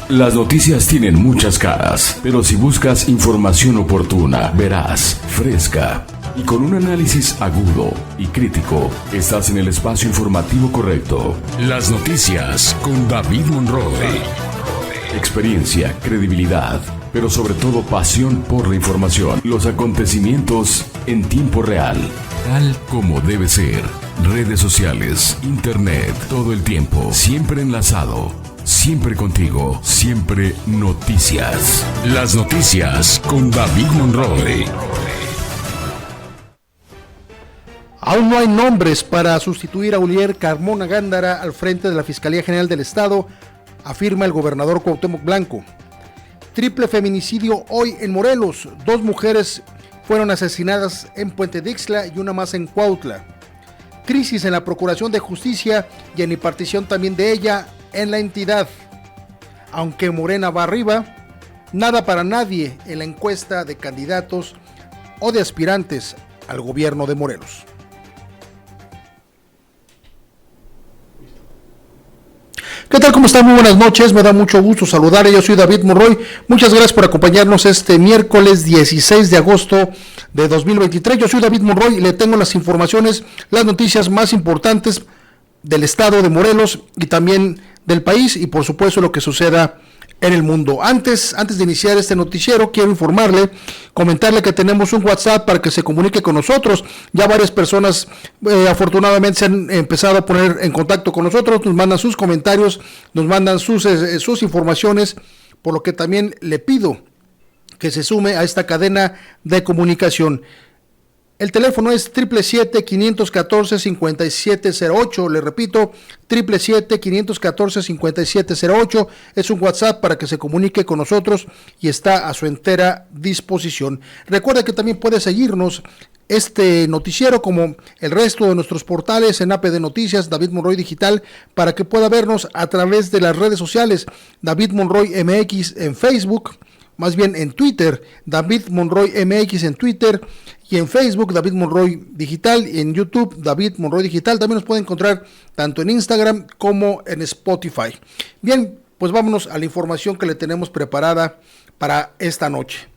Las noticias tienen muchas caras, pero si buscas información oportuna, veraz, fresca y con un análisis agudo y crítico, estás en el espacio informativo correcto. Las noticias con David Monroy. Experiencia, credibilidad, pero sobre todo pasión por la información. Los acontecimientos en tiempo real, tal como debe ser. Redes sociales, internet, todo el tiempo, siempre enlazado. Siempre contigo, siempre noticias. Las noticias con David Monroy. Aún no hay nombres para sustituir a Uriel Carmona Gándara al frente de la Fiscalía General del Estado, afirma el gobernador Cuauhtémoc Blanco. Triple feminicidio hoy en Morelos. 2 mujeres fueron asesinadas en Puente de Ixtla y una más en Cuautla. Crisis en la Procuración de Justicia y en impartición también de ella en la entidad. Aunque Morena va arriba, nada para nadie en la encuesta de candidatos o de aspirantes al gobierno de Morelos. ¿Qué tal? ¿Cómo están? Muy buenas noches, me da mucho gusto saludarles. Yo soy David Monroy, muchas gracias por acompañarnos este miércoles 16 de agosto de 2023. Yo soy David Monroy y le tengo las informaciones, las noticias más importantes del estado de Morelos y también del país y por supuesto lo que suceda en el mundo. Antes de iniciar este noticiero, quiero comentarle que tenemos un WhatsApp para que se comunique con nosotros. Ya varias personas afortunadamente se han empezado a poner en contacto con nosotros, nos mandan sus comentarios, nos mandan sus informaciones, por lo que también le pido que se sume a esta cadena de comunicación. El teléfono es 777-514-5708, le repito, 777-514-5708, es un WhatsApp para que se comunique con nosotros y está a su entera disposición. Recuerda que también puede seguirnos este noticiero como el resto de nuestros portales en AP de Noticias, David Monroy Digital, para que pueda vernos a través de las redes sociales, David Monroy MX en Facebook, más bien en Twitter, David Monroy MX en Twitter y en Facebook, David Monroy Digital, y en YouTube, David Monroy Digital. También nos pueden encontrar tanto en Instagram como en Spotify. Bien, pues vámonos a la información que le tenemos preparada para esta noche.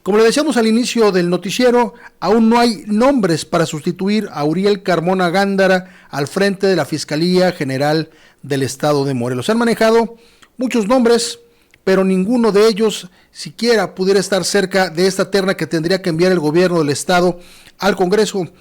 Como le decíamos al inicio del noticiero, aún no hay nombres para sustituir a Uriel Carmona Gándara al frente de la Fiscalía General del Estado de Morelos. Se han manejado muchos nombres, pero ninguno de ellos siquiera pudiera estar cerca de esta terna que tendría que enviar el gobierno del estado al Congreso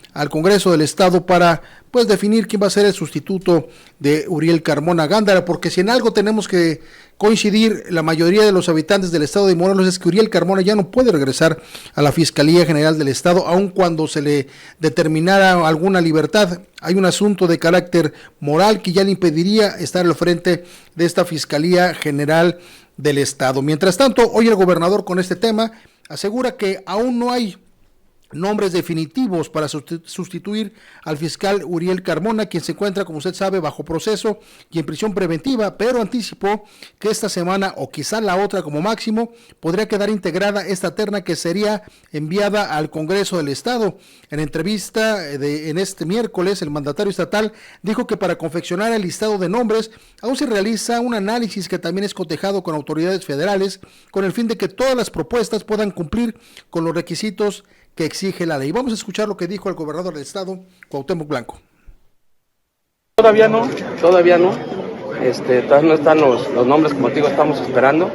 del Estado para pues definir quién va a ser el sustituto de Uriel Carmona Gándara, porque si en algo tenemos que coincidir la mayoría de los habitantes del estado de Morelos es que Uriel Carmona ya no puede regresar a la Fiscalía General del Estado, aun cuando se le determinara alguna libertad. Hay un asunto de carácter moral que ya le impediría estar al frente de esta Fiscalía General del Estado. Mientras tanto, hoy el gobernador con este tema asegura que aún no hay nombres definitivos para sustituir al fiscal Uriel Carmona, quien se encuentra, como usted sabe, bajo proceso y en prisión preventiva, pero anticipó que esta semana o quizá la otra como máximo podría quedar integrada esta terna que sería enviada al Congreso del Estado. En entrevista en este miércoles, el mandatario estatal dijo que para confeccionar el listado de nombres aún se realiza un análisis que también es cotejado con autoridades federales con el fin de que todas las propuestas puedan cumplir con los requisitos que exige la ley. Vamos a escuchar lo que dijo el gobernador del estado, Cuauhtémoc Blanco. Todavía no. Todavía no están los nombres, como te digo, estamos esperando.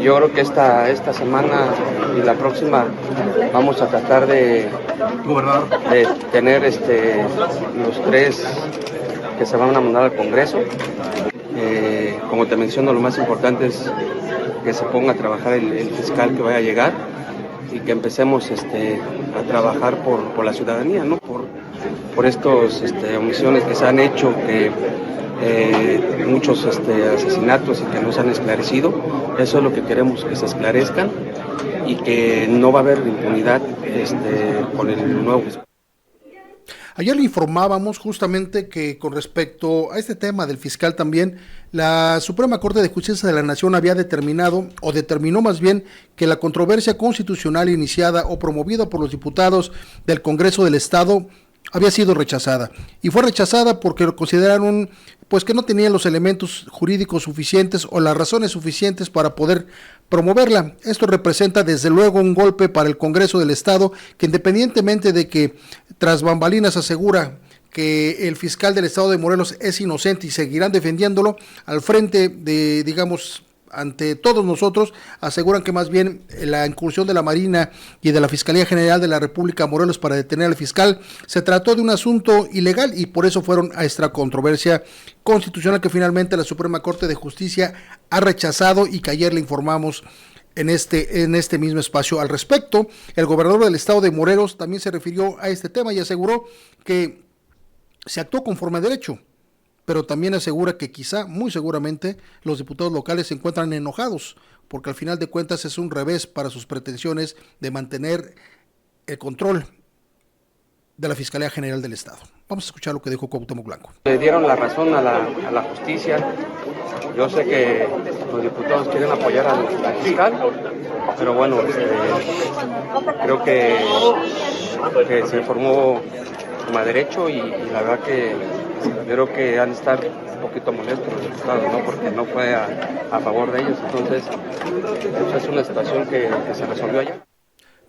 Yo creo que esta semana y la próxima vamos a tratar de tener los 3 que se van a mandar al Congreso. Como te menciono, lo más importante es que se ponga a trabajar el fiscal que vaya a llegar y que empecemos a trabajar por la ciudadanía, ¿no? Por estos omisiones que se han hecho, que muchos asesinatos y que no se han esclarecido. Eso es lo que queremos, que se esclarezcan y que no va a haber impunidad con el nuevo. Ayer le informábamos justamente que con respecto a este tema del fiscal también, la Suprema Corte de Justicia de la Nación había determinó más bien que la controversia constitucional iniciada o promovida por los diputados del Congreso del Estado había sido rechazada, y fue rechazada porque lo consideraron pues que no tenía los elementos jurídicos suficientes o las razones suficientes para poder promoverla. Esto representa desde luego un golpe para el Congreso del Estado, que independientemente de que tras bambalinas asegura que el fiscal del Estado de Morelos es inocente y seguirán defendiéndolo, al frente de, digamos, ante todos nosotros, aseguran que más bien la incursión de la Marina y de la Fiscalía General de la República Morelos para detener al fiscal se trató de un asunto ilegal y por eso fueron a esta controversia constitucional que finalmente la Suprema Corte de Justicia ha rechazado y que ayer le informamos en este mismo espacio al respecto. El gobernador del Estado de Morelos también se refirió a este tema y aseguró que se actuó conforme a derecho, pero también asegura que quizá, muy seguramente, los diputados locales se encuentran enojados, porque al final de cuentas es un revés para sus pretensiones de mantener el control de la Fiscalía General del Estado. Vamos a escuchar lo que dijo Cuauhtémoc Blanco. Le dieron la razón a la justicia. Yo sé que los diputados quieren apoyar al fiscal, pero bueno, creo que se formó como derecho y la verdad que creo que han de estar un poquito molestos los diputados, ¿no? Porque no fue a favor de ellos, entonces es una situación que se resolvió allá.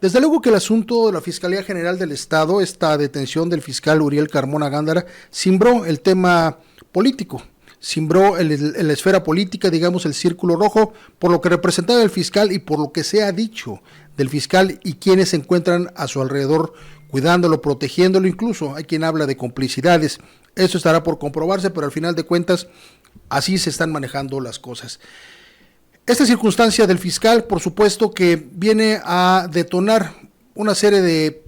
Desde luego que el asunto de la Fiscalía General del Estado, esta detención del fiscal Uriel Carmona Gándara, cimbró el tema político, cimbró en la esfera política, digamos, el círculo rojo, por lo que representaba el fiscal y por lo que se ha dicho del fiscal y quienes se encuentran a su alrededor cuidándolo, protegiéndolo, incluso hay quien habla de complicidades. Eso estará por comprobarse, pero al final de cuentas así se están manejando las cosas. Esta circunstancia del fiscal, por supuesto, que viene a detonar una serie de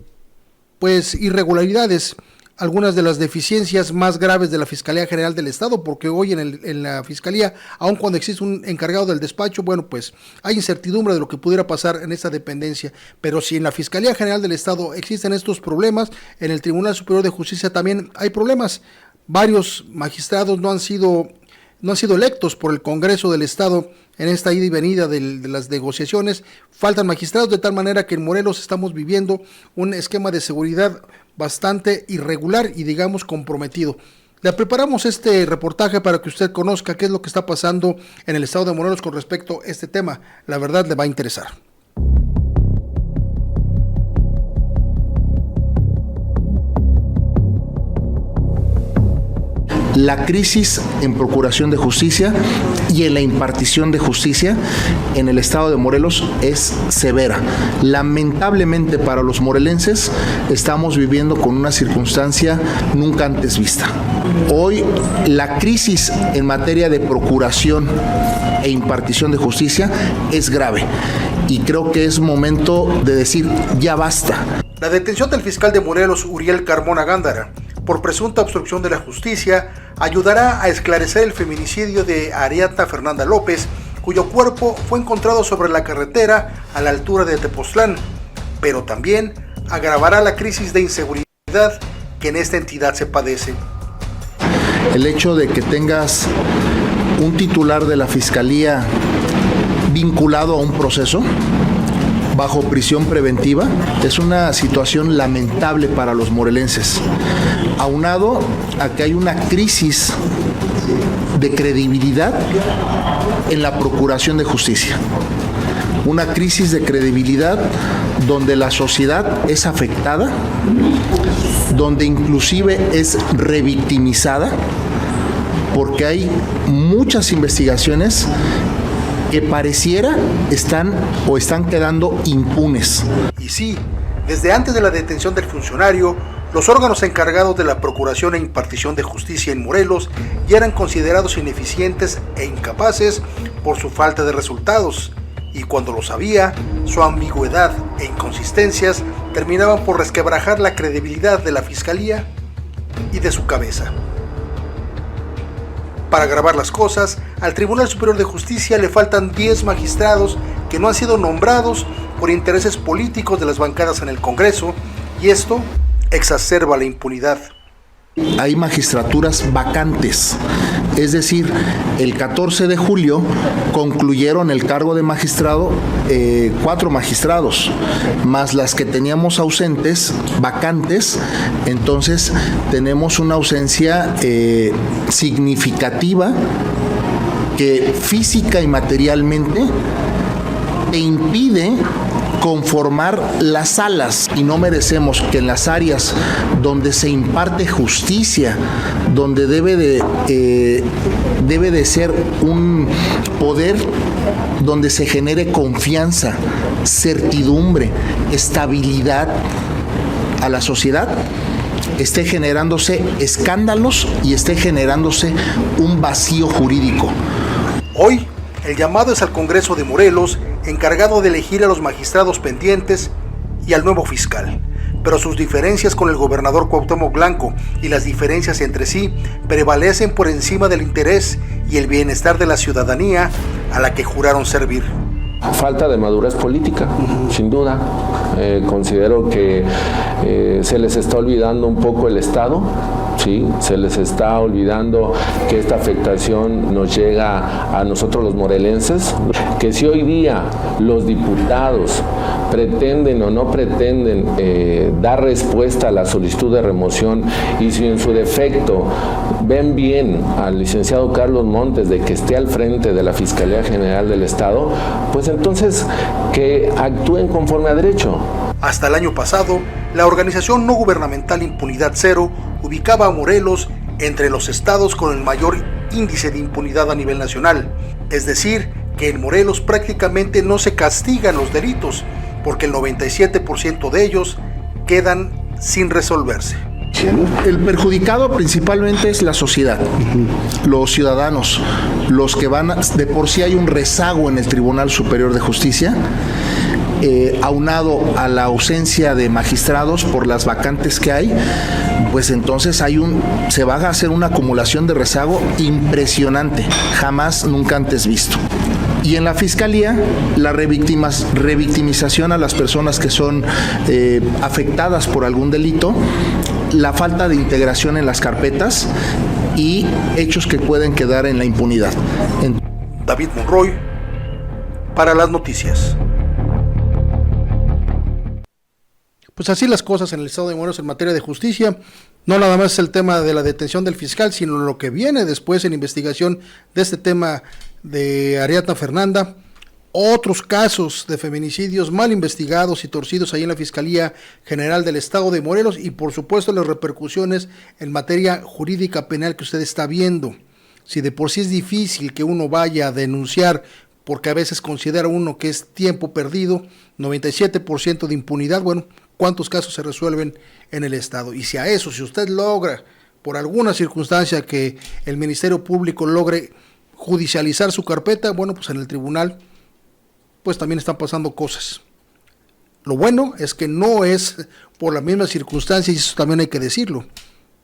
irregularidades, algunas de las deficiencias más graves de la Fiscalía General del Estado, porque hoy en la Fiscalía, aun cuando existe un encargado del despacho, bueno, pues hay incertidumbre de lo que pudiera pasar en esta dependencia, pero si en la Fiscalía General del Estado existen estos problemas, en el Tribunal Superior de Justicia también hay problemas. Varios magistrados no han sido electos por el Congreso del Estado en esta ida y venida de las negociaciones. Faltan magistrados, de tal manera que en Morelos estamos viviendo un esquema de seguridad bastante irregular y digamos comprometido. Le preparamos este reportaje para que usted conozca qué es lo que está pasando en el Estado de Morelos con respecto a este tema. La verdad le va a interesar. La crisis en procuración de justicia y en la impartición de justicia en el estado de Morelos es severa. Lamentablemente para los morelenses estamos viviendo con una circunstancia nunca antes vista. Hoy la crisis en materia de procuración e impartición de justicia es grave y creo que es momento de decir ya basta. La detención del fiscal de Morelos, Uriel Carmona Gándara, por presunta obstrucción de la justicia, ayudará a esclarecer el feminicidio de Ariadna Fernanda López, cuyo cuerpo fue encontrado sobre la carretera a la altura de Tepoztlán, pero también agravará la crisis de inseguridad que en esta entidad se padece. El hecho de que tengas un titular de la Fiscalía vinculado a un proceso bajo prisión preventiva es una situación lamentable para los morelenses, aunado a que hay una crisis de credibilidad en la procuración de justicia, una crisis de credibilidad donde la sociedad es afectada, donde inclusive es revictimizada, porque hay muchas investigaciones que pareciera están quedando impunes. Y sí, desde antes de la detención del funcionario, los órganos encargados de la procuración e impartición de justicia en Morelos ya eran considerados ineficientes e incapaces por su falta de resultados, y cuando lo sabía, su ambigüedad e inconsistencias terminaban por resquebrajar la credibilidad de la Fiscalía y de su cabeza. Para agravar las cosas, al Tribunal Superior de Justicia le faltan 10 magistrados que no han sido nombrados por intereses políticos de las bancadas en el Congreso, y esto exacerba la impunidad. Hay magistraturas vacantes, es decir, el 14 de julio concluyeron el cargo de magistrado 4 magistrados, más las que teníamos ausentes, vacantes. Entonces tenemos una ausencia significativa que física y materialmente te impide conformar las salas, y no merecemos que en las áreas donde se imparte justicia, donde debe de ser un poder donde se genere confianza, certidumbre, estabilidad a la sociedad, esté generándose escándalos y esté generándose un vacío jurídico. Hoy, el llamado es al Congreso de Morelos, encargado de elegir a los magistrados pendientes y al nuevo fiscal. Pero sus diferencias con el gobernador Cuauhtémoc Blanco y las diferencias entre sí prevalecen por encima del interés y el bienestar de la ciudadanía a la que juraron servir. Falta de madurez política, sin duda. Considero que se les está olvidando un poco el Estado. Sí, se les está olvidando que esta afectación nos llega a nosotros los morelenses, que si hoy día los diputados pretenden o no pretenden dar respuesta a la solicitud de remoción, y si en su defecto ven bien al licenciado Carlos Montes de que esté al frente de la Fiscalía General del Estado, pues entonces que actúen conforme a derecho. Hasta el año pasado, la organización no gubernamental Impunidad Cero ubicaba a Morelos entre los estados con el mayor índice de impunidad a nivel nacional. Es decir, que en Morelos prácticamente no se castigan los delitos, porque el 97% de ellos quedan sin resolverse. El perjudicado principalmente es la sociedad, los ciudadanos, los que van, de por sí hay un rezago en el Tribunal Superior de Justicia, aunado a la ausencia de magistrados por las vacantes que hay, pues entonces se va a hacer una acumulación de rezago impresionante, jamás nunca antes visto. Y en la Fiscalía, la revictimización a las personas que son afectadas por algún delito, la falta de integración en las carpetas y hechos que pueden quedar en la impunidad. David Monroy, para las noticias. Pues así las cosas en el estado de Morelos en materia de justicia. No nada más el tema de la detención del fiscal, sino lo que viene después en investigación de este tema de Ariadna Fernanda. Otros casos de feminicidios mal investigados y torcidos ahí en la Fiscalía General del Estado de Morelos, y por supuesto las repercusiones en materia jurídica penal que usted está viendo. Si de por sí es difícil que uno vaya a denunciar, porque a veces considera uno que es tiempo perdido, 97% de impunidad, bueno, ¿cuántos casos se resuelven en el Estado? Y si a eso, si usted logra, por alguna circunstancia, que el Ministerio Público logre judicializar su carpeta, bueno, pues en el tribunal, pues también están pasando cosas. Lo bueno es que no es por la misma circunstancia, y eso también hay que decirlo,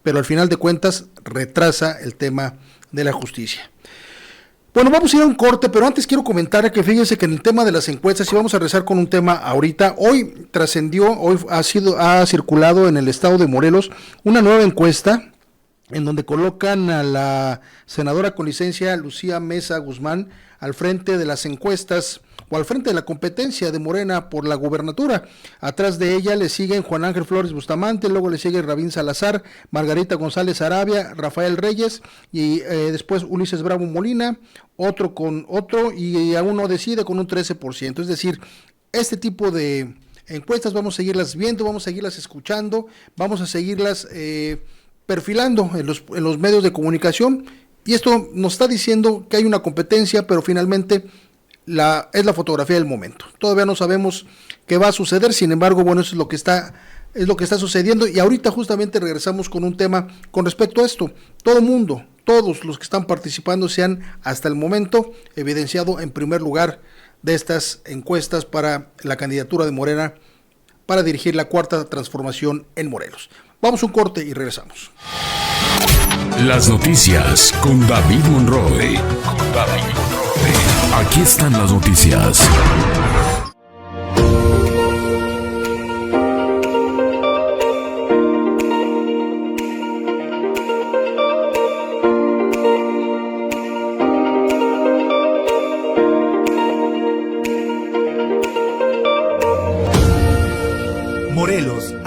pero al final de cuentas retrasa el tema de la justicia. Bueno, vamos a ir a un corte, pero antes quiero comentar que fíjense que en el tema de las encuestas, y vamos a regresar con un tema ahorita, hoy trascendió, hoy ha circulado en el estado de Morelos una nueva encuesta en donde colocan a la senadora con licencia Lucía Mesa Guzmán al frente de las encuestas, o al frente de la competencia de Morena por la gubernatura. Atrás de ella le siguen Juan Ángel Flores Bustamante, luego le sigue Rabín Salazar, Margarita González Arabia, Rafael Reyes, y después Ulises Bravo Molina, otro y aún no decide con un 13%. Es decir, este tipo de encuestas vamos a seguirlas viendo, vamos a seguirlas escuchando, vamos a seguirlas perfilando en los medios de comunicación, y esto nos está diciendo que hay una competencia, pero finalmente es la fotografía del momento. Todavía no sabemos qué va a suceder, sin embargo, bueno, eso es lo que está sucediendo, y ahorita justamente regresamos con un tema con respecto a esto. Todos los que están participando se han hasta el momento evidenciado en primer lugar de estas encuestas para la candidatura de Morena para dirigir la cuarta transformación en Morelos. Vamos a un corte y regresamos. Las noticias con David Monroy. Aquí están las noticias.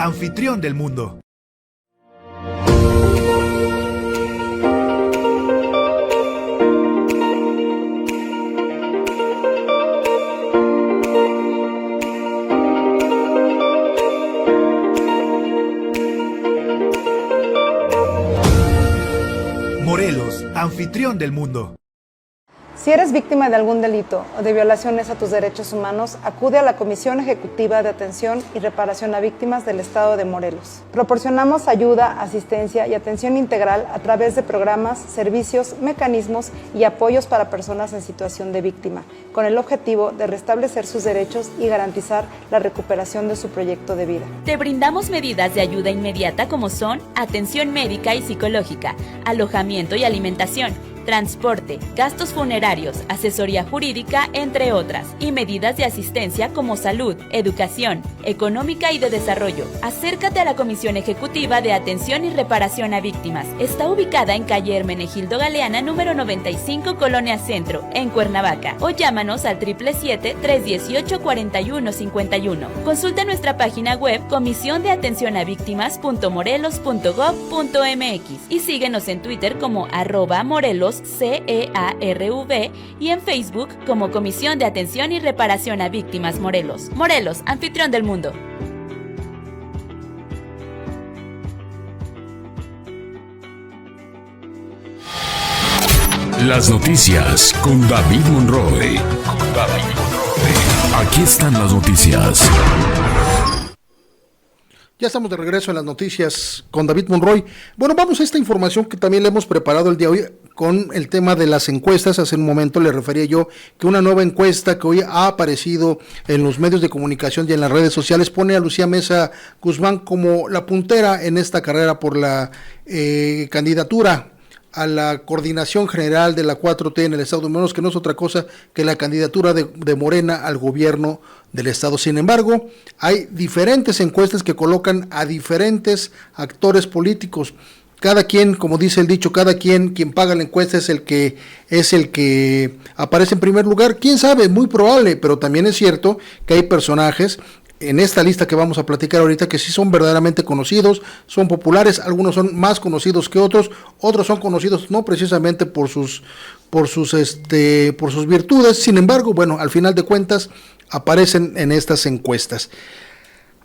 anfitrión del mundo. Morelos, anfitrión del mundo. Si eres víctima de algún delito o de violaciones a tus derechos humanos, acude a la Comisión Ejecutiva de Atención y Reparación a Víctimas del Estado de Morelos. Proporcionamos ayuda, asistencia y atención integral a través de programas, servicios, mecanismos y apoyos para personas en situación de víctima, con el objetivo de restablecer sus derechos y garantizar la recuperación de su proyecto de vida. Te brindamos medidas de ayuda inmediata como son atención médica y psicológica, alojamiento y alimentación, transporte, gastos funerarios, asesoría jurídica, entre otras, y medidas de asistencia como salud, educación, económica y de desarrollo. Acércate a la Comisión Ejecutiva de Atención y Reparación a Víctimas. Está ubicada en calle Hermenegildo Galeana, número 95, Colonia Centro, en Cuernavaca, o llámanos al 777-318-4151. Consulta nuestra página web comisiondeatencionavíctimas.morelos.gov.mx y síguenos en Twitter como @Morelos CEARV y en Facebook como Comisión de Atención y Reparación a Víctimas Morelos. Morelos, anfitrión del mundo. Las noticias con David Monroy. Aquí están las noticias. Ya estamos de regreso en las noticias con David Monroy. Bueno, vamos a esta información que también le hemos preparado el día de hoy con el tema de las encuestas. Hace un momento le refería yo que una nueva encuesta que hoy ha aparecido en los medios de comunicación y en las redes sociales pone a Lucía Mesa Guzmán como la puntera en esta carrera por la candidatura a la coordinación general de la 4T en el Estado de Morelos, que no es otra cosa que la candidatura de Morena al gobierno del Estado. Sin embargo, hay diferentes encuestas que colocan a diferentes actores políticos. Cada quien, como dice el dicho, quien paga la encuesta es el que aparece en primer lugar. ¿Quién sabe? Muy probable, pero también es cierto que hay personajes en esta lista que vamos a platicar ahorita que sí son verdaderamente conocidos, son populares, algunos son más conocidos que otros son conocidos no precisamente por sus virtudes. Sin embargo, bueno, al final de cuentas aparecen en estas encuestas.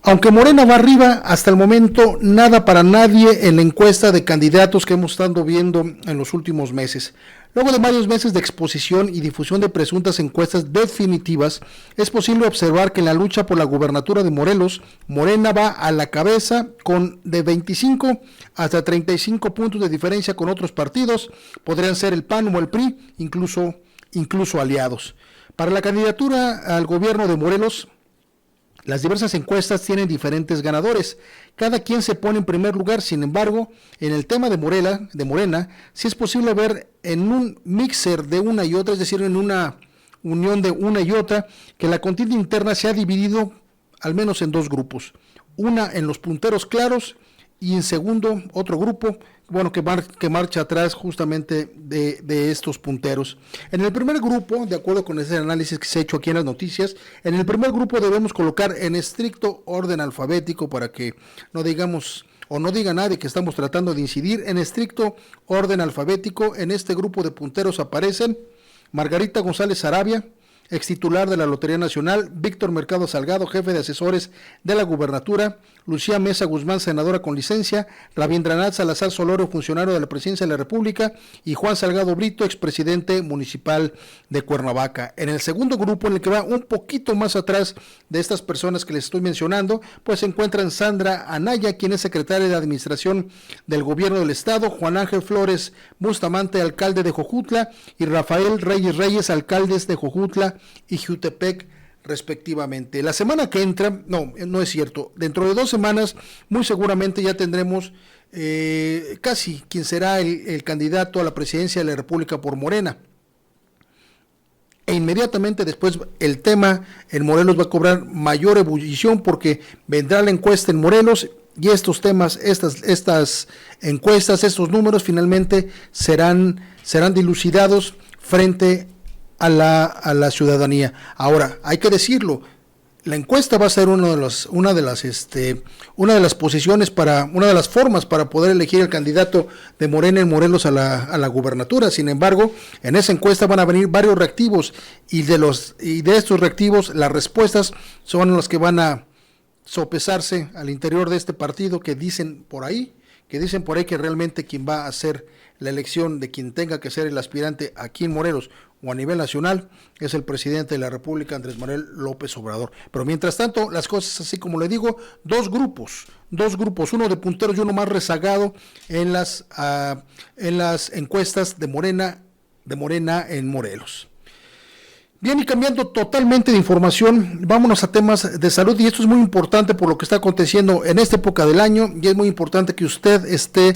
Aunque Morena va arriba, hasta el momento nada para nadie en la encuesta de candidatos que hemos estado viendo en los últimos meses. Luego de varios meses de exposición y difusión de presuntas encuestas definitivas, es posible observar que en la lucha por la gubernatura de Morelos, Morena va a la cabeza con de 25 hasta 35 puntos de diferencia con otros partidos, podrían ser el PAN o el PRI, incluso aliados. Para la candidatura al gobierno de Morelos, las diversas encuestas tienen diferentes ganadores. Cada quien se pone en primer lugar. Sin embargo, en el tema de Morena, sí es posible ver en un mixer de una y otra, es decir, en una unión de una y otra, que la contienda interna se ha dividido al menos en dos grupos. Una en los punteros claros y en segundo otro grupo, bueno, que marcha atrás justamente de estos punteros. En el primer grupo, de acuerdo con ese análisis que se ha hecho aquí en las noticias, en el primer grupo debemos colocar en estricto orden alfabético para que no digamos o no diga nadie que estamos tratando de incidir, en estricto orden alfabético. En este grupo de punteros aparecen Margarita González Arabia, ex titular de la Lotería Nacional; Víctor Mercado Salgado, jefe de asesores de la gubernatura; Lucía Mesa Guzmán, senadora con licencia; Rabindranath Salazar Soloro, funcionario de la Presidencia de la República; y Juan Salgado Brito, expresidente municipal de Cuernavaca. En el segundo grupo, en el que va un poquito más atrás de estas personas que les estoy mencionando, pues se encuentran Sandra Anaya, quien es secretaria de Administración del Gobierno del Estado; Juan Ángel Flores Bustamante, alcalde de Jojutla; y Rafael Reyes, alcaldes de Jojutla y Jutepec, respectivamente. La semana que entra, no es cierto, dentro de 2 semanas muy seguramente ya tendremos casi quién será el candidato a la presidencia de la República por Morena. E inmediatamente después el tema en Morelos va a cobrar mayor ebullición, porque vendrá la encuesta en Morelos y estos temas, estas encuestas, estos números finalmente serán dilucidados frente a la ciudadanía. Ahora, hay que decirlo, la encuesta va a ser una de las posiciones una de las formas para poder elegir el candidato de Morena en Morelos a la gubernatura. Sin embargo, en esa encuesta van a venir varios reactivos y de estos reactivos las respuestas son las que van a sopesarse al interior de este partido, que dicen por ahí que realmente quien va a hacer la elección de quien tenga que ser el aspirante aquí en Morelos o a nivel nacional es el presidente de la República, Andrés Manuel López Obrador. Pero mientras tanto, las cosas, así como le digo, dos grupos, uno de punteros y uno más rezagado en las encuestas de Morena en Morelos. Bien, y cambiando totalmente de información, vámonos a temas de salud, y esto es muy importante por lo que está aconteciendo en esta época del año, y es muy importante que usted esté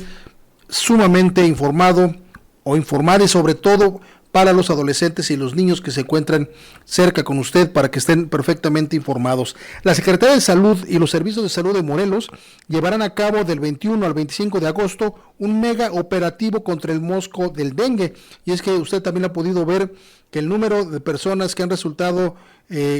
sumamente informado o informada, y sobre todo para los adolescentes y los niños que se encuentran cerca con usted, para que estén perfectamente informados. La Secretaría de Salud y los Servicios de Salud de Morelos llevarán a cabo del 21 al 25 de agosto un mega operativo contra el mosco del dengue, y es que usted también ha podido ver que el número de personas que han resultado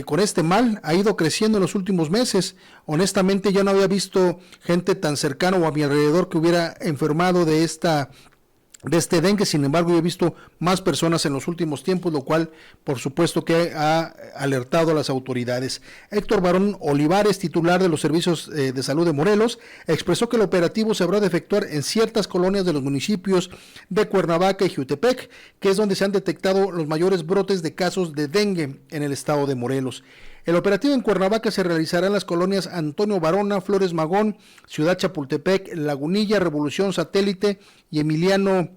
con este mal ha ido creciendo en los últimos meses. Honestamente, yo no había visto gente tan cercana o a mi alrededor que hubiera enfermado de este dengue. Sin embargo, yo he visto más personas en los últimos tiempos, lo cual por supuesto que ha alertado a las autoridades. Héctor Barón Olivares, titular de los Servicios de Salud de Morelos, expresó que el operativo se habrá de efectuar en ciertas colonias de los municipios de Cuernavaca y Jiutepec, que es donde se han detectado los mayores brotes de casos de dengue en el estado de Morelos. El operativo en Cuernavaca se realizará en las colonias Antonio Barona, Flores Magón, Ciudad Chapultepec, Lagunilla, Revolución Satélite y Emiliano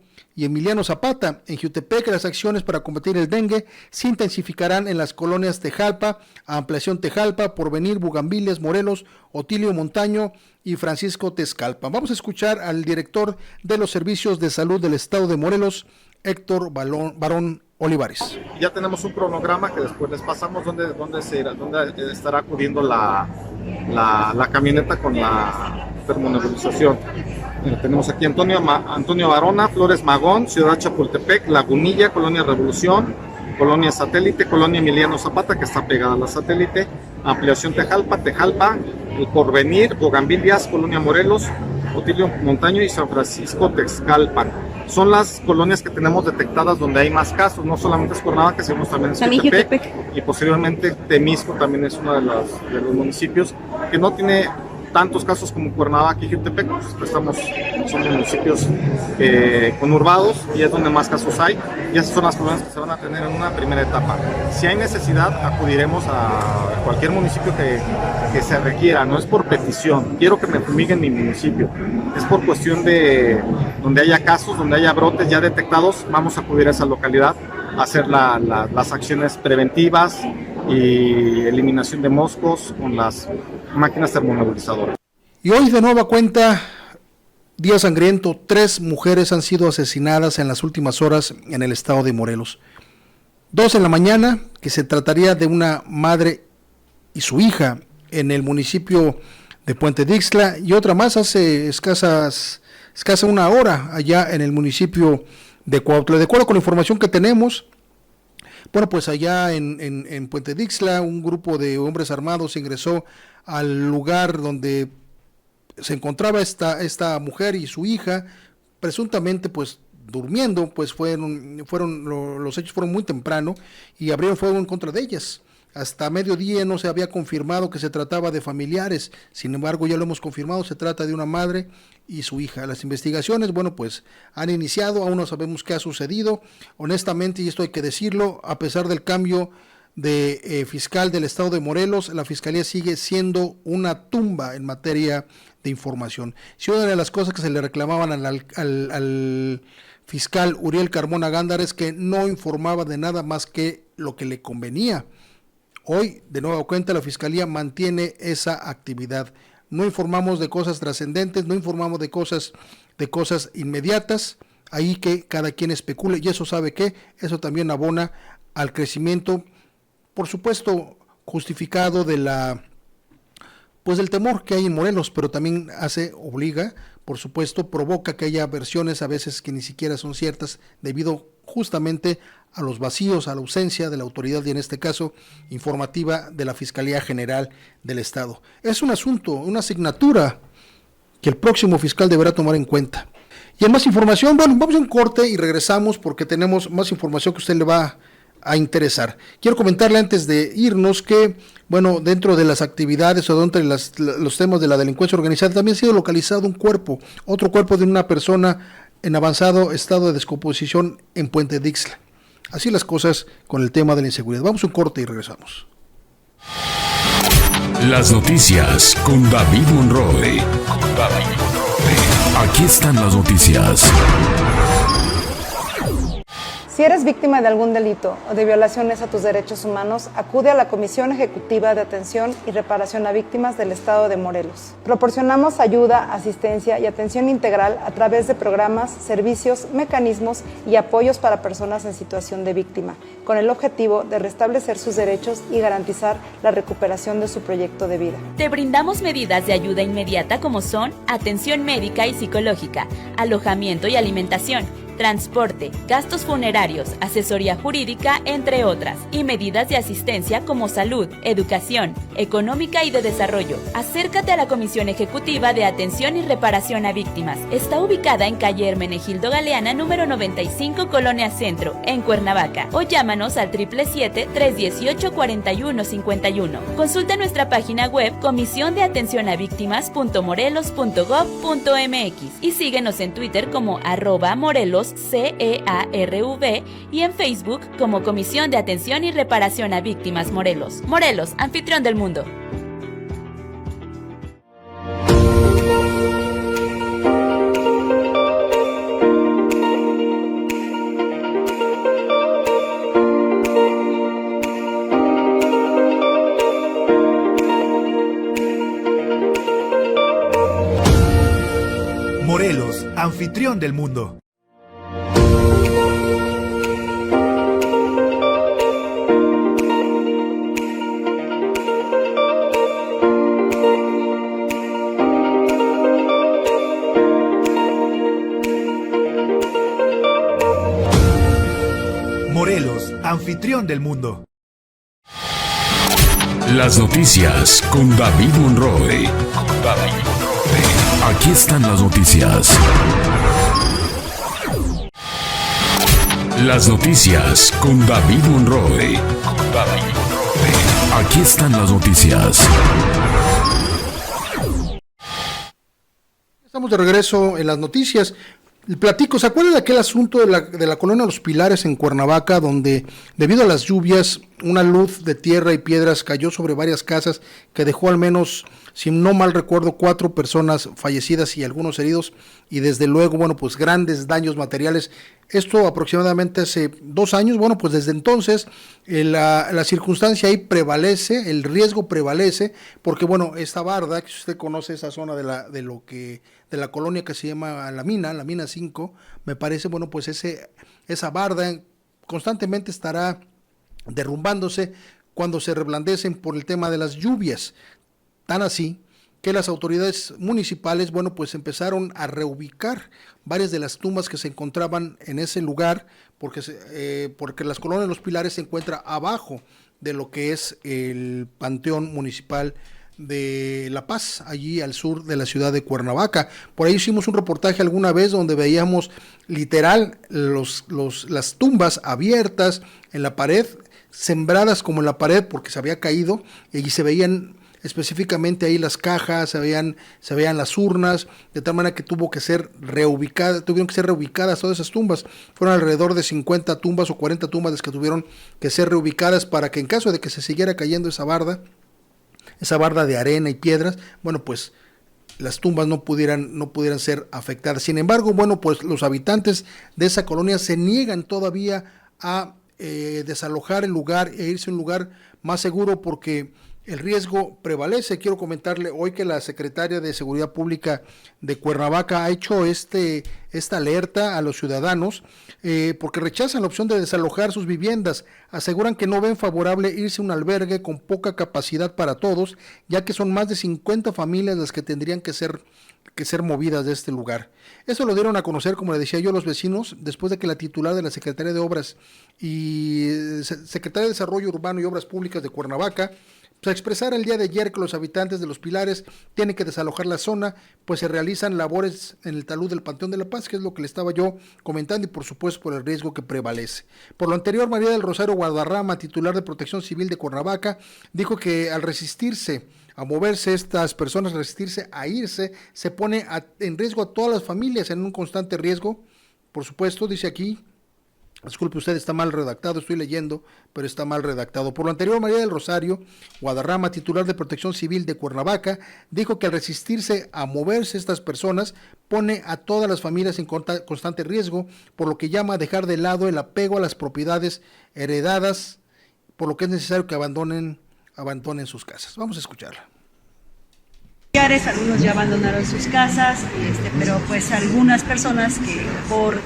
Zapata. En Jiutepec, las acciones para combatir el dengue se intensificarán en las colonias Tejalpa, Ampliación Tejalpa, Porvenir, Bugambilias, Morelos, Otilio Montaño y Francisco Tezcalpa. Vamos a escuchar al director de los Servicios de Salud del Estado de Morelos, Héctor Barón Olivares. Ya tenemos un cronograma que después les pasamos donde estará acudiendo la camioneta con la termonebulización. Tenemos aquí Antonio Barona, Flores Magón, Ciudad Chapultepec, Lagunilla, Colonia Revolución, Colonia Satélite, Colonia Emiliano Zapata, que está pegada a la Satélite, Ampliación Tejalpa, El Porvenir, Bugambilias, Colonia Morelos, Otilio Montaño y San Francisco Texcalpan. Son las colonias que tenemos detectadas donde hay más casos, no solamente es Cuernavaca, sino también es Jiutepec, y posiblemente Temisco también es uno de los municipios que no tiene tantos casos como Cuernavaca y Jiutepec. Son municipios conurbados y es donde más casos hay, y esas son las colonias que se van a tener en una primera etapa. Si hay necesidad, acudiremos a cualquier municipio que se requiera, no es por petición, quiero que me fumiguen mi municipio, es por cuestión de donde haya casos, donde haya brotes ya detectados, vamos a acudir a esa localidad a hacer las acciones preventivas y eliminación de moscos con las máquinas termonebulizadoras. Y hoy de nueva cuenta, día sangriento, 3 mujeres han sido asesinadas en las últimas horas en el estado de Morelos. 2 en la mañana, que se trataría de una madre y su hija en el municipio de Puente Dixtla, y otra más hace escasa una hora allá en el municipio de Cuautla. De acuerdo con la información que tenemos, bueno, pues allá en Puente Dixtla, un grupo de hombres armados ingresó al lugar donde se encontraba esta mujer y su hija, presuntamente pues durmiendo. Pues los hechos fueron muy temprano y abrieron fuego en contra de ellas. Hasta mediodía no se había confirmado que se trataba de familiares, sin embargo ya lo hemos confirmado, se trata de una madre y su hija. Las investigaciones, bueno, pues han iniciado, aún no sabemos qué ha sucedido. Honestamente, y esto hay que decirlo, a pesar del cambio de fiscal del estado de Morelos, la fiscalía sigue siendo una tumba en materia de información. Si una de las cosas que se le reclamaban al fiscal Uriel Carmona Gándara es que no informaba de nada más que lo que le convenía, hoy, de nueva cuenta, la Fiscalía mantiene esa actividad. No informamos de cosas trascendentes, no informamos de cosas inmediatas, ahí que cada quien especule, y eso sabe que eso también abona al crecimiento, por supuesto, justificado del temor que hay en Morelos, pero también obliga, por supuesto, provoca que haya versiones a veces que ni siquiera son ciertas, debido justamente a los vacíos, a la ausencia de la autoridad y en este caso informativa de la Fiscalía General del Estado. Es un asunto, una asignatura que el próximo fiscal deberá tomar en cuenta. Y en más información, bueno, vamos a un corte y regresamos porque tenemos más información que a usted le va a interesar. Quiero comentarle antes de irnos que, bueno, dentro de las actividades o dentro de los temas de la delincuencia organizada también ha sido localizado un cuerpo, otro cuerpo de una persona en avanzado estado de descomposición en Puente Dixla. Así las cosas con el tema de la inseguridad. Vamos a un corte y regresamos. Las noticias con David Monroe. Aquí están las noticias. Si eres víctima de algún delito o de violaciones a tus derechos humanos, acude a la Comisión Ejecutiva de Atención y Reparación a Víctimas del Estado de Morelos. Proporcionamos ayuda, asistencia y atención integral a través de programas, servicios, mecanismos y apoyos para personas en situación de víctima, con el objetivo de restablecer sus derechos y garantizar la recuperación de su proyecto de vida. Te brindamos medidas de ayuda inmediata como son atención médica y psicológica, alojamiento y alimentación, transporte, gastos funerarios, asesoría jurídica, entre otras, y medidas de asistencia como salud, educación, económica y de desarrollo. Acércate a la Comisión Ejecutiva de Atención y Reparación a Víctimas. Está ubicada en calle Hermenegildo Galeana, número 95, Colonia Centro, en Cuernavaca, o llámanos al 777-318-4151. Consulta nuestra página web comisiondeatencionavíctimas.morelos.gov.mx y síguenos en Twitter como @Morelos CEARV y en Facebook como Comisión de Atención y Reparación a Víctimas Morelos. Morelos, anfitrión del mundo. Morelos, anfitrión del mundo. Morelos, anfitrión del mundo. Las noticias con David Monroe. Aquí están las noticias. Las noticias con David Monroe. Aquí están las noticias. Estamos de regreso en las noticias. El platico, ¿se acuerdan de aquel asunto de la colonia Los Pilares en Cuernavaca, donde debido a las lluvias una luz de tierra y piedras cayó sobre varias casas que dejó al menos, si no mal recuerdo, 4 personas fallecidas y algunos heridos, y desde luego, bueno, pues grandes daños materiales? Esto aproximadamente hace 2 años. Bueno, pues desde entonces la circunstancia ahí prevalece, el riesgo prevalece, porque bueno, esta barda, que si usted conoce esa zona de la colonia que se llama la mina 5, me parece, bueno, pues esa barda constantemente estará derrumbándose cuando se reblandecen por el tema de las lluvias, tan así que las autoridades municipales, bueno, pues empezaron a reubicar varias de las tumbas que se encontraban en ese lugar, porque las colonias de Los Pilares se encuentra abajo de lo que es el Panteón Municipal de La Paz, allí al sur de la ciudad de Cuernavaca. Por ahí hicimos un reportaje alguna vez donde veíamos literal las tumbas abiertas en la pared, sembradas como en la pared porque se había caído, y allí se veían específicamente ahí las cajas, se veían las urnas, de tal manera que tuvieron que ser reubicadas todas esas tumbas. Fueron alrededor de 50 tumbas o 40 tumbas las que tuvieron que ser reubicadas para que en caso de que se siguiera cayendo esa barda de arena y piedras, bueno, pues las tumbas no pudieran ser afectadas. Sin embargo, bueno, pues los habitantes de esa colonia se niegan todavía a desalojar el lugar e irse a un lugar más seguro, porque el riesgo prevalece. Quiero comentarle hoy que la secretaria de Seguridad Pública de Cuernavaca ha hecho esta alerta a los ciudadanos porque rechazan la opción de desalojar sus viviendas. Aseguran que no ven favorable irse a un albergue con poca capacidad para todos, ya que son más de 50 familias las que tendrían que ser movidas de este lugar. Eso lo dieron a conocer, como le decía yo, los vecinos, después de que la titular de la Secretaría de Obras y Secretaría de Desarrollo Urbano y Obras Públicas de Cuernavaca se expresara el día de ayer que los habitantes de Los Pilares tienen que desalojar la zona, pues se realizan labores en el talud del Panteón de la Paz, que es lo que le estaba yo comentando, y por supuesto por el riesgo que prevalece. Por lo anterior, María del Rosario Guadarrama, titular de Protección Civil de Cuernavaca, dijo que al resistirse a moverse estas personas, resistirse a irse, se pone en riesgo a todas las familias, en un constante riesgo. Por supuesto, dice aquí, disculpe usted, está mal redactado, estoy leyendo, pero está mal redactado. Por lo anterior, María del Rosario Guadarrama, titular de Protección Civil de Cuernavaca, dijo que al resistirse a moverse estas personas, pone a todas las familias en constante riesgo, por lo que llama a dejar de lado el apego a las propiedades heredadas, por lo que es necesario que abandonen sus casas. Vamos a escucharla. Algunos ya abandonaron sus casas, pero pues algunas personas que por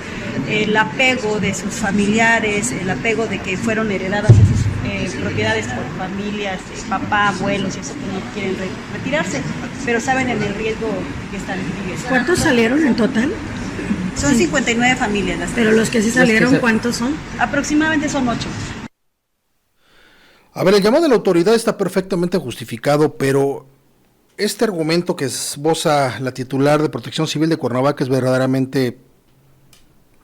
el apego de sus familiares, el apego de que fueron heredadas esas propiedades por familias, papá, abuelos, eso que no quieren retirarse, pero saben en el riesgo que están viviendo. ¿Cuántos salieron en total? Son 59 familias. Pero los que sí salieron, ¿cuántos son? Aproximadamente son 8. A ver, el llamado de la autoridad está perfectamente justificado, pero este argumento que esboza la titular de Protección Civil de Cuernavaca es verdaderamente,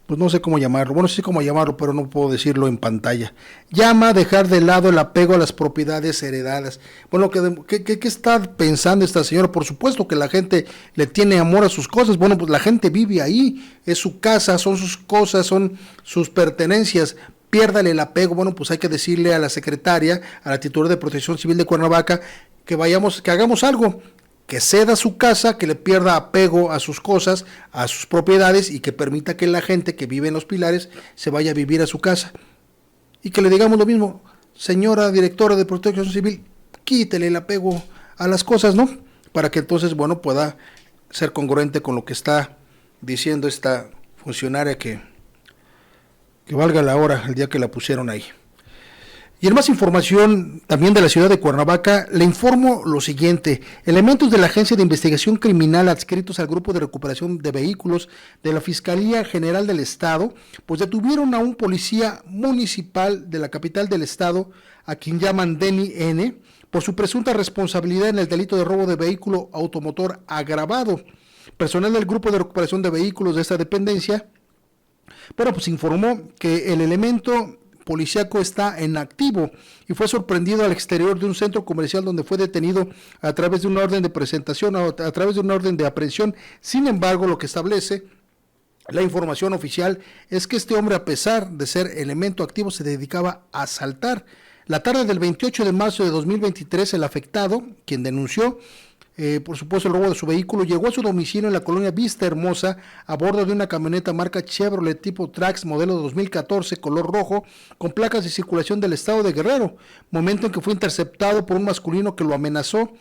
pues no sé cómo llamarlo, bueno, sí cómo llamarlo, pero no puedo decirlo en pantalla. Llama a dejar de lado el apego a las propiedades heredadas. Bueno, ¿qué está pensando esta señora? Por supuesto que la gente le tiene amor a sus cosas. Bueno, pues la gente vive ahí, es su casa, son sus cosas, son sus pertenencias. Piérdale el apego. Bueno, pues hay que decirle a la secretaria, a la titular de Protección Civil de Cuernavaca, que hagamos algo, que ceda su casa, que le pierda apego a sus cosas, a sus propiedades, y que permita que la gente que vive en Los Pilares se vaya a vivir a su casa. Y que le digamos lo mismo, señora directora de Protección Civil, quítele el apego a las cosas, ¿no? Para que entonces, bueno, pueda ser congruente con lo que está diciendo esta funcionaria que valga la hora el día que la pusieron ahí. Y en más información también de la ciudad de Cuernavaca, le informo lo siguiente: elementos de la Agencia de Investigación Criminal adscritos al Grupo de Recuperación de Vehículos de la Fiscalía General del Estado, pues detuvieron a un policía municipal de la capital del estado, a quien llaman Denny N., por su presunta responsabilidad en el delito de robo de vehículo automotor agravado. Personal del Grupo de Recuperación de Vehículos de esta dependencia, bueno, pues informó que el elemento policíaco está en activo y fue sorprendido al exterior de un centro comercial donde fue detenido a través de una orden de presentación, a través de una orden de aprehensión. Sin embargo, lo que establece la información oficial es que este hombre, a pesar de ser elemento activo, se dedicaba a asaltar. La tarde del 28 de marzo de 2023, el afectado, quien denunció por supuesto el robo de su vehículo, llegó a su domicilio en la colonia Vista Hermosa a bordo de una camioneta marca Chevrolet tipo Trax modelo 2014 color rojo con placas de circulación del estado de Guerrero, momento en que fue interceptado por un masculino que lo amenazó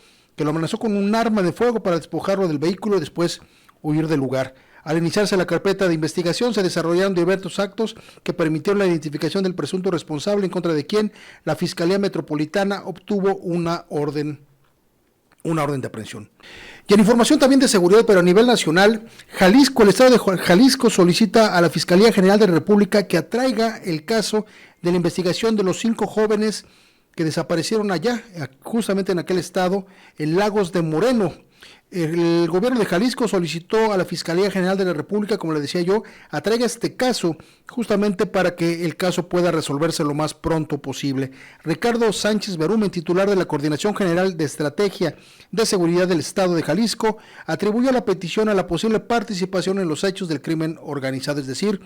con un arma de fuego para despojarlo del vehículo y después huir del lugar. Al iniciarse la carpeta de investigación, se desarrollaron diversos actos que permitieron la identificación del presunto responsable, en contra de quien la Fiscalía Metropolitana obtuvo una orden de aprehensión. Y en información también de seguridad, pero a nivel nacional, Jalisco, el estado de Jalisco solicita a la Fiscalía General de la República que atraiga el caso de la investigación de los 5 jóvenes que desaparecieron allá, justamente en aquel estado, en Lagos de Moreno. El gobierno de Jalisco solicitó a la Fiscalía General de la República, como le decía yo, atraiga este caso justamente para que el caso pueda resolverse lo más pronto posible. Ricardo Sánchez Berumen, titular de la Coordinación General de Estrategia de Seguridad del Estado de Jalisco, atribuyó la petición a la posible participación en los hechos del crimen organizado, es decir,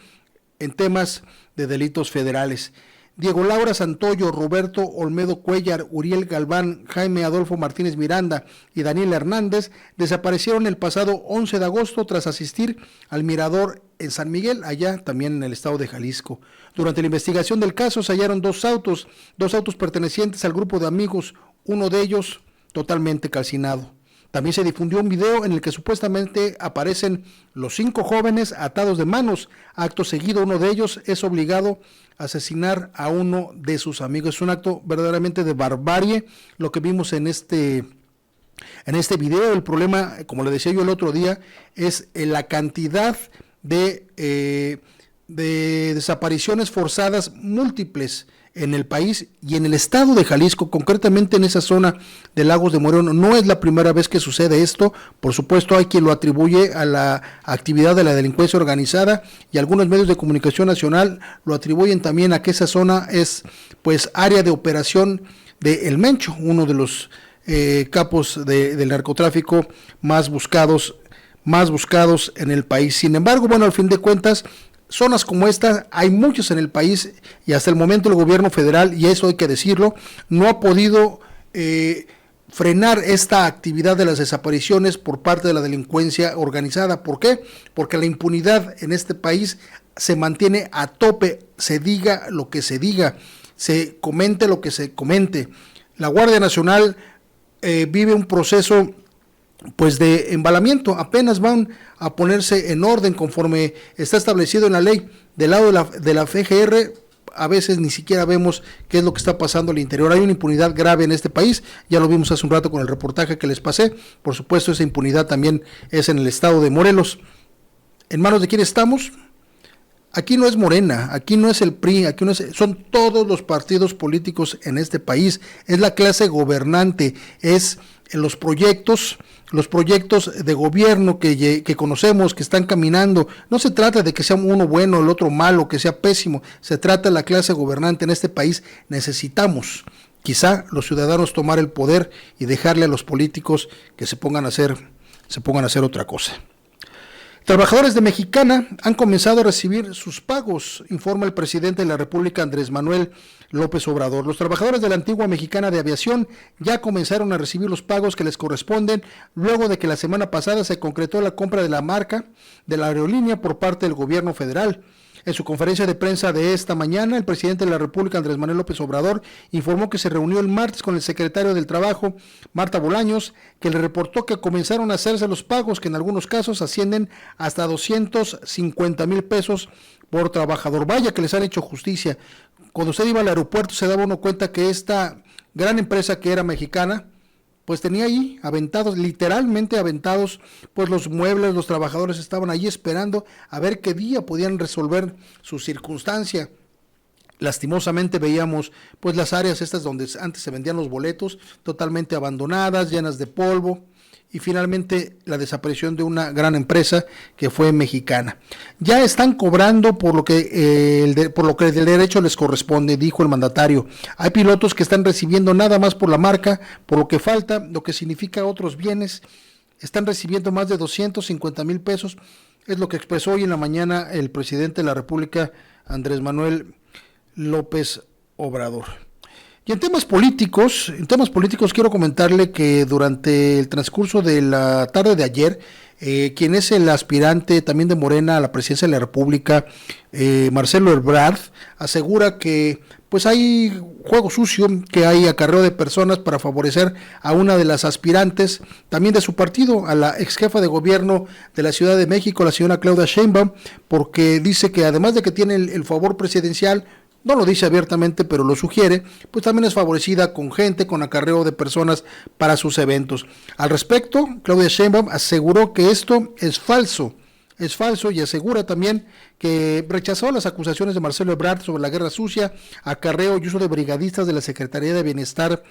en temas de delitos federales. Diego Laura Santoyo, Roberto Olmedo Cuellar, Uriel Galván, Jaime Adolfo Martínez Miranda y Daniel Hernández desaparecieron el pasado 11 de agosto tras asistir al mirador en San Miguel, allá también en el estado de Jalisco. Durante la investigación del caso se hallaron dos autos pertenecientes al grupo de amigos uno de ellos totalmente calcinado. También se difundió un video en el que supuestamente aparecen los 5 jóvenes atados de manos. Acto seguido, uno de ellos es obligado a asesinar a uno de sus amigos. Es un acto verdaderamente de barbarie lo que vimos en este video. El problema, como le decía yo el otro día, es la cantidad de desapariciones forzadas múltiples en el país y en el estado de Jalisco, concretamente en esa zona de Lagos de Moreno. No es la primera vez que sucede esto. Por supuesto, hay quien lo atribuye a la actividad de la delincuencia organizada, y algunos medios de comunicación nacional lo atribuyen también a que esa zona es pues área de operación de El Mencho, uno de los capos del narcotráfico más buscados en el país. Sin embargo, bueno, al fin de cuentas, zonas como esta hay muchas en el país, y hasta el momento el gobierno federal, y eso hay que decirlo, no ha podido frenar esta actividad de las desapariciones por parte de la delincuencia organizada. ¿Por qué? Porque la impunidad en este país se mantiene a tope, se diga lo que se diga, se comente lo que se comente. La Guardia Nacional vive un proceso pues de embalamiento, apenas van a ponerse en orden conforme está establecido en la ley. Del lado de la FGR, a veces ni siquiera vemos qué es lo que está pasando al interior. Hay una impunidad grave en este país, ya lo vimos hace un rato con el reportaje que les pasé. Por supuesto, esa impunidad también es en el estado de Morelos. ¿En manos de quién estamos? Aquí no es Morena, aquí no es el PRI, aquí no es, son todos los partidos políticos en este país, es la clase gobernante, es los proyectos de gobierno que conocemos, que están caminando. No se trata de que sea uno bueno, el otro malo, que sea pésimo, se trata de la clase gobernante en este país. Necesitamos, quizá, los ciudadanos tomar el poder y dejarle a los políticos que se pongan a hacer otra cosa. Trabajadores de Mexicana han comenzado a recibir sus pagos, informa el presidente de la República, Andrés Manuel López Obrador. Los trabajadores de la antigua Mexicana de Aviación ya comenzaron a recibir los pagos que les corresponden, luego de que la semana pasada se concretó la compra de la marca de la aerolínea por parte del gobierno federal. En su conferencia de prensa de esta mañana, el presidente de la República, Andrés Manuel López Obrador, informó que se reunió el martes con el secretario del Trabajo, Marta Bolaños, que le reportó que comenzaron a hacerse los pagos, que en algunos casos ascienden hasta 250,000 pesos por trabajador. Vaya que les han hecho justicia. Cuando usted iba al aeropuerto se daba uno cuenta que esta gran empresa que era Mexicana, pues tenía ahí aventados, literalmente aventados, pues los muebles. Los trabajadores estaban ahí esperando a ver qué día podían resolver su circunstancia. Lastimosamente veíamos pues las áreas estas donde antes se vendían los boletos totalmente abandonadas, llenas de polvo, y finalmente la desaparición de una gran empresa que fue Mexicana. Ya están cobrando por lo que del derecho les corresponde, dijo el mandatario. Hay pilotos que están recibiendo nada más por la marca, por lo que falta, lo que significa otros bienes. Están recibiendo más de 250,000 pesos, es lo que expresó hoy en la mañana el presidente de la República, Andrés Manuel López Obrador. Y en temas políticos quiero comentarle que durante el transcurso de la tarde de ayer, quien es el aspirante también de Morena a la presidencia de la República, Marcelo Ebrard, asegura que pues hay juego sucio, que hay acarreo de personas para favorecer a una de las aspirantes también de su partido, a la ex jefa de gobierno de la Ciudad de México, la señora Claudia Sheinbaum, porque dice que además de que tiene el favor presidencial, no lo dice abiertamente, pero lo sugiere, pues también es favorecida con gente, con acarreo de personas para sus eventos. Al respecto, Claudia Sheinbaum aseguró que esto es falso, y asegura también que rechazó las acusaciones de Marcelo Ebrard sobre la guerra sucia, acarreo y uso de brigadistas de la Secretaría de Bienestar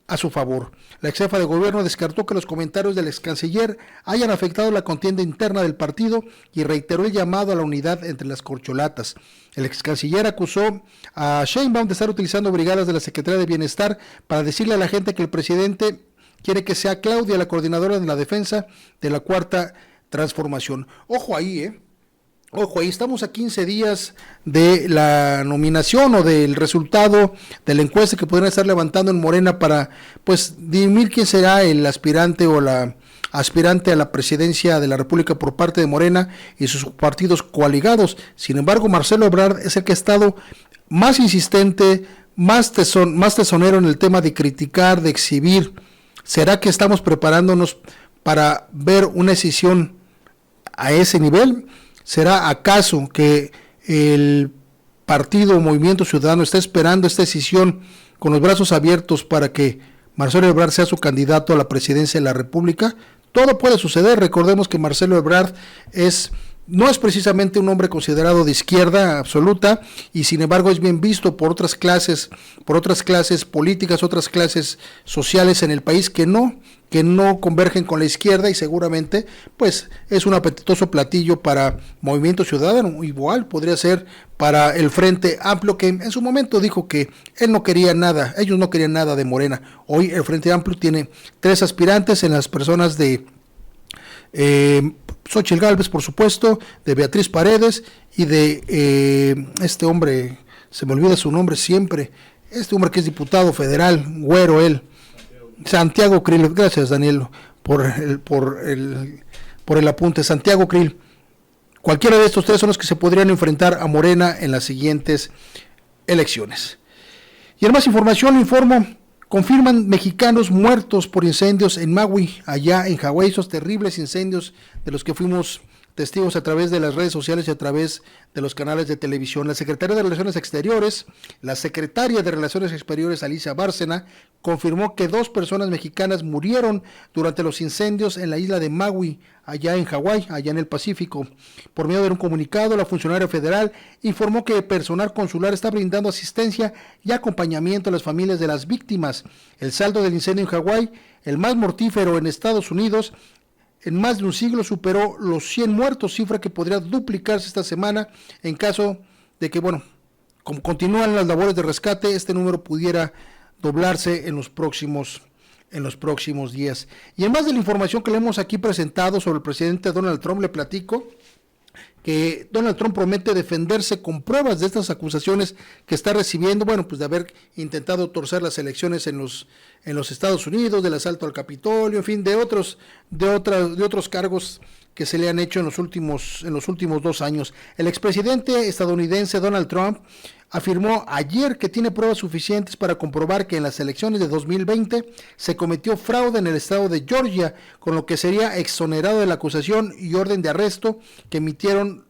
a su favor. La ex jefa de gobierno descartó que los comentarios del ex canciller hayan afectado la contienda interna del partido y reiteró el llamado a la unidad entre las corcholatas. El ex canciller acusó a Sheinbaum de estar utilizando brigadas de la Secretaría de Bienestar para decirle a la gente que el presidente quiere que sea Claudia la coordinadora de la defensa de la Cuarta Transformación. Ojo ahí, estamos a 15 días de la nominación o del resultado de la encuesta que podrían estar levantando en Morena para pues dirimir quién será el aspirante o la aspirante a la presidencia de la República por parte de Morena y sus partidos coaligados. Sin embargo, Marcelo Ebrard es el que ha estado más insistente, más tesonero en el tema de criticar, de exhibir. ¿Será que estamos preparándonos para ver una decisión a ese nivel? ¿Será acaso que el partido Movimiento Ciudadano está esperando esta decisión con los brazos abiertos para que Marcelo Ebrard sea su candidato a la presidencia de la República? Todo puede suceder. Recordemos que Marcelo Ebrard no es precisamente un hombre considerado de izquierda absoluta, y sin embargo es bien visto por otras clases políticas, otras clases sociales en el país que no convergen con la izquierda, y seguramente pues es un apetitoso platillo para Movimiento Ciudadano. Igual podría ser para el Frente Amplio, que en su momento dijo que ellos no querían nada de Morena. Hoy el Frente Amplio tiene 3 aspirantes en las personas de Xóchitl Gálvez, por supuesto, de Beatriz Paredes y de este hombre, se me olvida su nombre siempre, este hombre que es diputado federal, güero él, Santiago Krill. Gracias, Daniel, por el apunte. Santiago Krill. Cualquiera de estos 3 son los que se podrían enfrentar a Morena en las siguientes elecciones. Y en más información, informo: confirman mexicanos muertos por incendios en Maui, allá en Hawái, esos terribles incendios de los que fuimos testigos a través de las redes sociales y a través de los canales de televisión. La secretaria de Relaciones Exteriores, Alicia Bárcena, confirmó que 2 personas mexicanas murieron durante los incendios en la isla de Maui, allá en Hawái, allá en el Pacífico. Por medio de un comunicado, la funcionaria federal informó que el personal consular está brindando asistencia y acompañamiento a las familias de las víctimas. El saldo del incendio en Hawái, el más mortífero en Estados Unidos en más de un siglo, superó los 100 muertos, cifra que podría duplicarse esta semana en caso de que, como continúan las labores de rescate, este número pudiera doblarse en los próximos días. Y en más de la información que le hemos aquí presentado sobre el presidente Donald Trump, le platico que Donald Trump promete defenderse con pruebas de estas acusaciones que está recibiendo, pues de haber intentado torcer las elecciones en los Estados Unidos, del asalto al Capitolio, en fin, de otros cargos que se le han hecho en los últimos 2 años. El expresidente estadounidense Donald Trump afirmó ayer que tiene pruebas suficientes para comprobar que en las elecciones de 2020 se cometió fraude en el estado de Georgia, con lo que sería exonerado de la acusación y orden de arresto que emitieron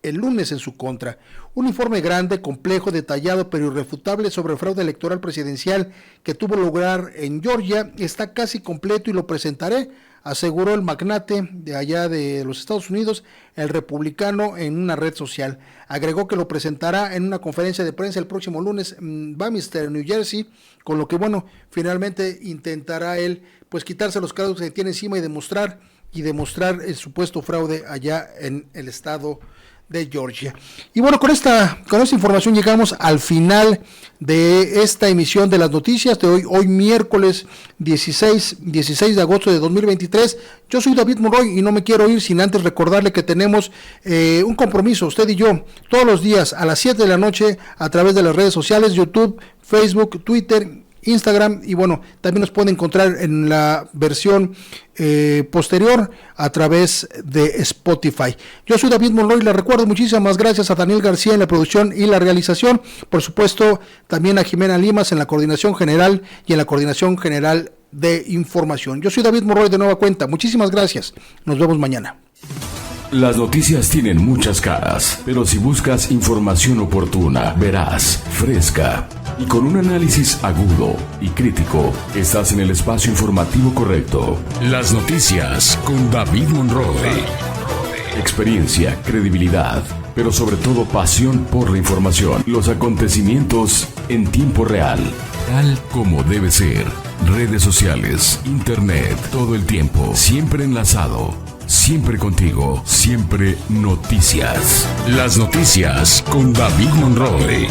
el lunes en su contra. Un informe grande, complejo, detallado pero irrefutable sobre el fraude electoral presidencial que tuvo lugar en Georgia está casi completo y lo presentaré, aseguró el magnate de allá de los Estados Unidos, el republicano, en una red social. Agregó que lo presentará en una conferencia de prensa el próximo lunes en Bamister, New Jersey, con lo que finalmente intentará él quitarse los cargos que tiene encima y demostrar el supuesto fraude allá en el estado de Georgia. Y con esta información llegamos al final de esta emisión de las noticias de hoy miércoles 16 de agosto de 2023. Yo soy David Monroy y no me quiero ir sin antes recordarle que tenemos un compromiso, usted y yo, todos los días a las 7 de la noche a través de las redes sociales, YouTube, Facebook, Twitter, Instagram, y también nos pueden encontrar en la versión posterior a través de Spotify. Yo soy David Monroy, le recuerdo, muchísimas gracias a Daniel García en la producción y la realización, por supuesto también a Jimena Limas en la coordinación general y en la coordinación general de información. Yo soy David Monroy de nueva cuenta, muchísimas gracias, nos vemos mañana. Las noticias tienen muchas caras, pero si buscas información oportuna, veraz, fresca y con un análisis agudo y crítico, estás en el espacio informativo correcto. Las noticias con David Monroy. Experiencia, credibilidad, pero sobre todo pasión por la información. Los acontecimientos en tiempo real, tal como debe ser. Redes sociales, internet, todo el tiempo, siempre enlazado. Siempre contigo, siempre noticias. Las noticias con David Monroy.